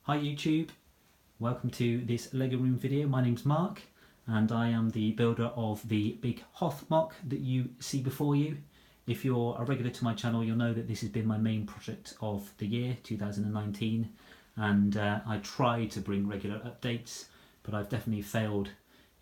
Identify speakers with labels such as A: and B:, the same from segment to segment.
A: Hi YouTube, welcome to this Lego room video. My name's Mark and I am the builder of the big Hoth MOC that you see before you. If you're a regular to my channel, you'll know that this has been my main project of the year 2019, and I try to bring regular updates, but I've definitely failed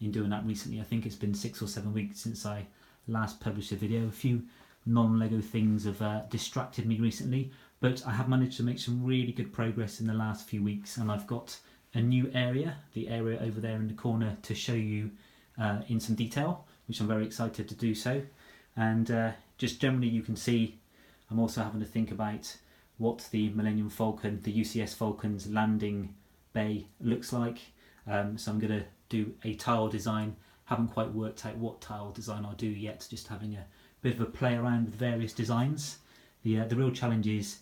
A: in doing that recently. I think it's been 6 or 7 weeks since I last published a video. A few non-Lego things have distracted me recently, but I have managed to make some really good progress in the last few weeks, and I've got a new area, the area over there in the corner, to show you in some detail, which I'm very excited to do so. And just generally you can see I'm also having to think about what the Millennium Falcon, the UCS Falcon's landing bay looks like. So I'm going to do a tile design. Haven't quite worked out what tile design I'll do yet, just having a bit of a play around with various designs. The real challenge is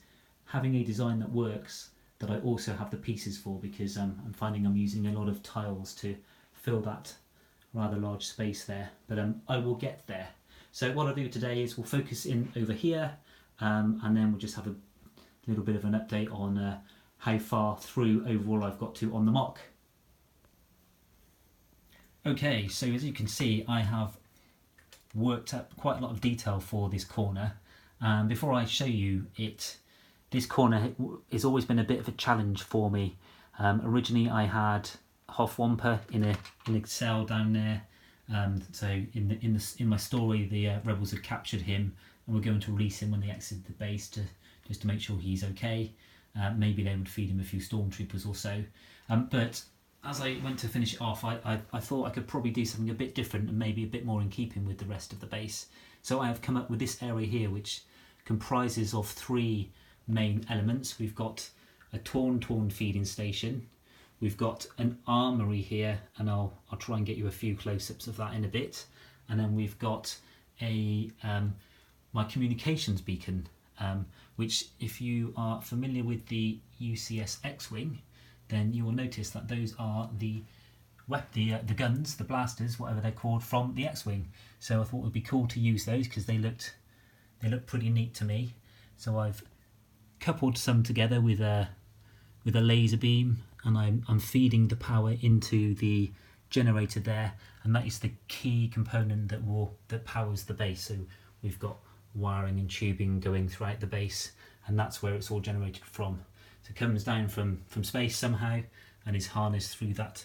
A: having a design that works, that I also have the pieces for, because I'm finding I'm using a lot of tiles to fill that rather large space there, but I will get there. So what I'll do today is we'll focus in over here, and then we'll just have a little bit of an update on how far through overall I've got to on the MOC. Okay, so as you can see, I have worked up quite a lot of detail for this corner. Before I show you it, this corner has always been a bit of a challenge for me. Originally I had Hoth Wampa in a cell down there. So in my story, the rebels had captured him and were going to release him when they exited the base, just to make sure he's okay. Maybe they would feed him a few stormtroopers or so. But as I went to finish it off, I thought I could probably do something a bit different and maybe a bit more in keeping with the rest of the base. So I have come up with this area here, which comprises of 3 main elements. We've got a Taun-Taun feeding station, we've got an armoury here, and I'll try and get you a few close-ups of that in a bit, and then we've got a my communications beacon, which, if you are familiar with the UCS X-Wing, then you will notice that those are the guns, the blasters, whatever they're called, from the X-Wing. So I thought it would be cool to use those because they look pretty neat to me. So I've coupled some together with a laser beam, and I'm feeding the power into the generator there, and that is the key component that powers the base. So we've got wiring and tubing going throughout the base, and that's where it's all generated from. So it comes down from space somehow and is harnessed through that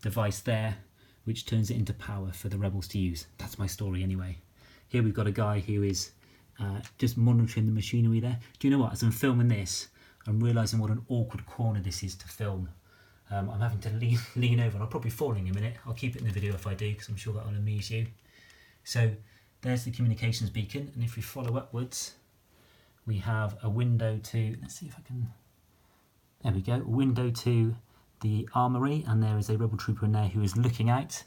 A: device there, which turns it into power for the rebels to use. That's my story anyway. Here we've got a guy who is just monitoring the machinery there. Do you know what? As I'm filming this, I'm realising what an awkward corner this is to film. I'm having to lean over, and I'll probably fall in a minute. I'll keep it in the video if I do, because I'm sure that will amuse you. So there's the communications beacon, and if we follow upwards, we have a window to, let's see if I can, there we go, a window to the armoury, and there is a rebel trooper in there who is looking out,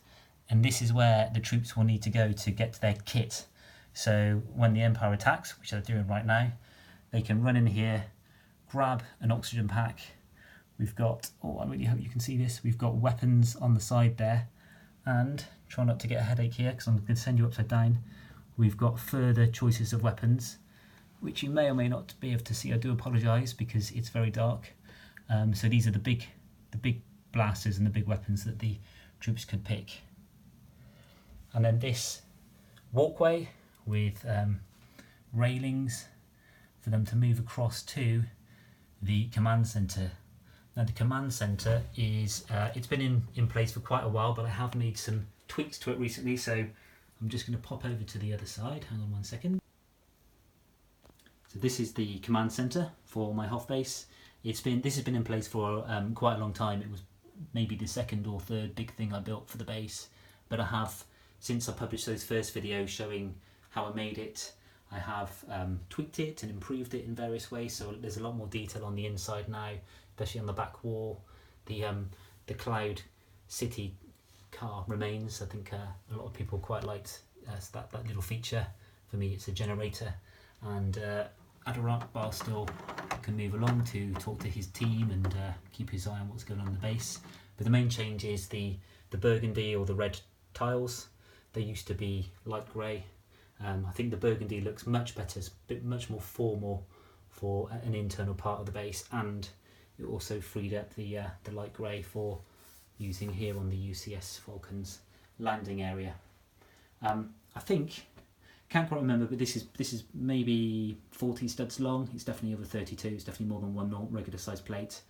A: and this is where the troops will need to go to get their kit. So when the Empire attacks, which they're doing right now, they can run in here, grab an oxygen pack. We've got, oh, I really hope you can see this, we've got weapons on the side there, and try not to get a headache here because I'm going to send you upside down. We've got further choices of weapons, which you may or may not be able to see. I do apologise because it's very dark. So these are the big blasters and the big weapons that the troops could pick. And then this walkway with railings for them to move across to the command centre. Now the command centre is, it's been in place for quite a while, but I have made some tweaks to it recently, so I'm just going to pop over to the other side. Hang on one second. So this is the command centre for my Hoth base. This has been in place for quite a long time. It was maybe the 2nd or 3rd big thing I built for the base, but I have, since I published those first videos showing how I made it, I have tweaked it and improved it in various ways. So there's a lot more detail on the inside now, especially on the back wall. The Cloud City car remains. I think a lot of people quite liked that little feature. For me, it's a generator, and Adorant Bar still can move along to talk to his team and keep his eye on what's going on in the base. But the main change is the burgundy or the red tiles. They used to be light grey. I think the burgundy looks much better. It's much more formal for an internal part of the base, and it also freed up the light grey for using here on the UCS Falcons landing area. I think, can't quite remember, but this is maybe 40 studs long. It's definitely over 32. It's definitely more than one regular size plate,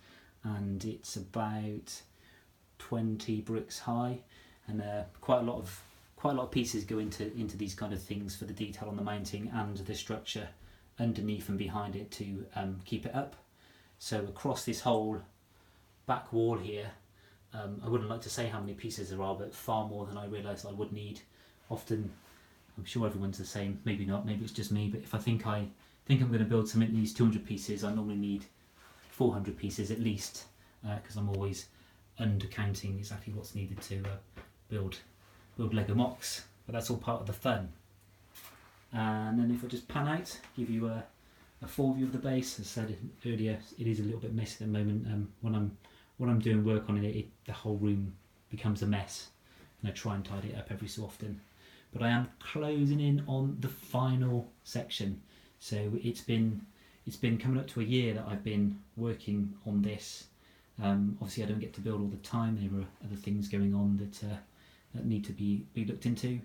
A: and it's about 20 bricks high, and quite a lot of pieces go into these kind of things for the detail on the mounting and the structure underneath and behind it to keep it up. So across this whole back wall here, I wouldn't like to say how many pieces there are, but far more than I realised I would need. Often, I'm sure everyone's the same, maybe not, maybe it's just me, but if I think I'm going to build something that needs 200 pieces, I normally need 400 pieces at least, because I'm always undercounting exactly what's needed to build Lego MOCs, but that's all part of the fun. And then if I just pan out, give you a full view of the base. As I said earlier, it is a little bit messy at the moment. When I'm doing work on it, the whole room becomes a mess, and I try and tidy it up every so often. But I am closing in on the final section. So it's been coming up to a year that I've been working on this. Obviously I don't get to build all the time. There are other things going on that need to be looked into,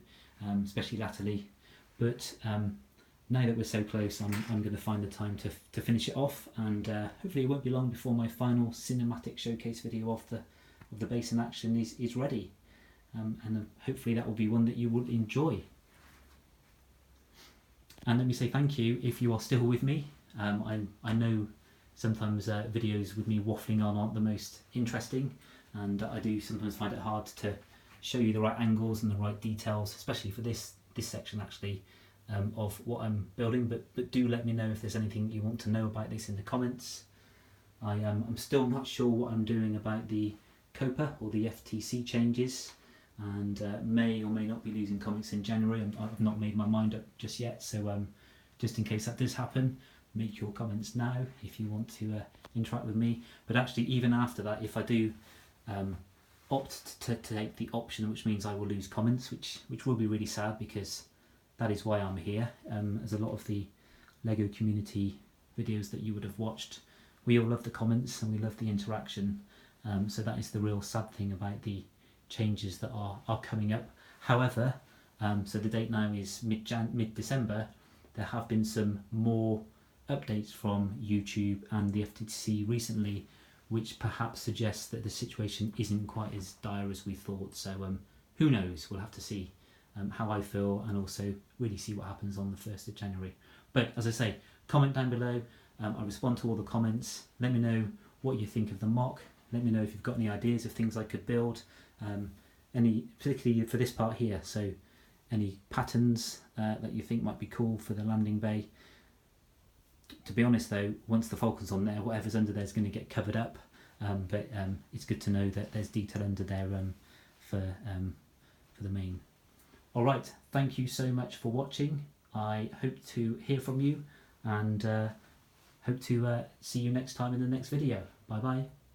A: especially latterly. But now that we're so close, I'm going to find the time to finish it off, and hopefully it won't be long before my final cinematic showcase video of the base in action is ready. And hopefully that will be one that you will enjoy. And let me say thank you if you are still with me. I know sometimes videos with me waffling on aren't the most interesting, and I do sometimes find it hard to show you the right angles and the right details, especially for this section actually, of what I'm building. But do let me know if there's anything you want to know about this in the comments. I'm still not sure what I'm doing about the COPA or the FTC changes, and may or may not be losing comments in January. I've not made my mind up just yet, so just in case that does happen, make your comments now if you want to interact with me. But actually, even after that, if I do opt to take the option, which means I will lose comments, which will be really sad, because that is why I'm here. As a lot of the Lego community videos that you would have watched, we all love the comments and we love the interaction. So that is the real sad thing about the changes that are coming up. However, so the date now is mid-December. There have been some more updates from YouTube and the FTC recently, which perhaps suggests that the situation isn't quite as dire as we thought. So who knows? We'll have to see how I feel, and also really see what happens on the 1st of January. But as I say, comment down below. I respond to all the comments. Let me know what you think of the MOC. Let me know if you've got any ideas of things I could build, particularly for this part here. So any patterns that you think might be cool for the landing bay. To be honest though, once the Falcon's on there, whatever's under there is going to get covered up. But it's good to know that there's detail under there for the main. Alright, thank you so much for watching. I hope to hear from you, and hope to see you next time in the next video. Bye bye.